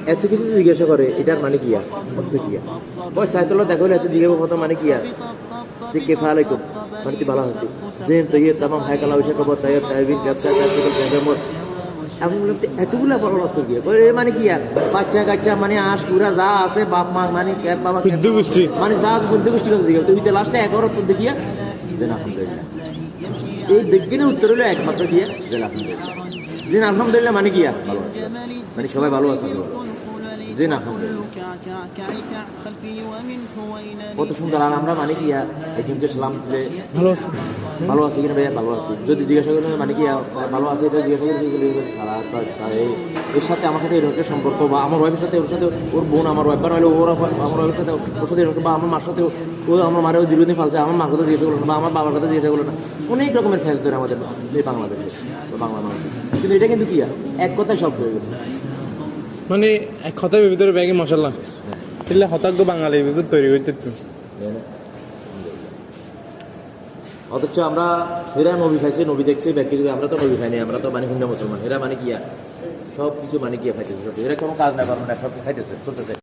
এত কিছু জিজ্ঞাসা করে এটার মানে কিয়া অর্থ কিয়া বয় সাইতলা দেখো এত জিজ্ঞাসা কথা মানে কিয়া যে কেফা আলাইকুম মানে তুই ভালো হতি যে তো ইয়ে তামাম হাই কালা উসে কবর তাই তাইবিন ব্যবসা কাজ এমন বলতে এতগুলা বড় অর্থ কি এ মানে কি বাচ্চা কাচ্চা মানে আঁশ পুরা যা আছে বাপ মা মানে ক্যাপ বাবা গোষ্ঠী মানে যা আছে শুদ্ধ গোষ্ঠী কথা জিজ্ঞাসা তুমি লাস্টে একবার অর্থ দেখিয়া যে না আলহামদুলিল্লাহ এই বিজ্ঞানের উত্তর হলো একমাত্র দিয়ে যে আলহামদুলিল্লাহ যে আলহামদুলিল্লাহ মানে কি ভালো আছে মানে সবাই ভালো আছে যে না কত সুন্দর আর আমরা মানে কি একজনকে সালাম দিলে ভালো আছে ভালো আছে কিনা ভাইয়া ভালো আছি যদি জিজ্ঞাসা করেন মানে কি ভালো আছে এটা জিজ্ঞাসা করে এর সাথে আমার সাথে এরকম সম্পর্ক বা আমার ওয়াইফের সাথে ওর সাথে ওর বোন আমার ওয়াইফ বানাইলে ওরা আমার ওয়াইফের সাথে ওর সাথে এরকম বা আমার মার সাথে ও আমার মারেও দীর্ঘদিন ফালছে আমার মার কথা জিজ্ঞাসা করলো না বা আমার বাবার কথা জিজ্ঞাসা করলো না অনেক রকমের ফ্যাস ধরে আমাদের এই বাংলাদেশে বাংলা মানুষ কিন্তু এটা কিন্তু কি এক কথায় সব হয়ে গেছে মানে এক কথার ভিতরে ব্যাগে মশলা এলে হতাজ্ঞ বাঙালি ভিতর তৈরি হইতে অথচ আমরা এরা নবী খাইছে নবী দেখছে ব্যক্তি আমরা তো নবী খাইনি আমরা তো মানে হিন্দু মুসলমান এরা মানে কি সব কিছু মানে কি খাইতেছে এরা কোনো কাজ না পারবো না সব খাইতেছে চলতেছে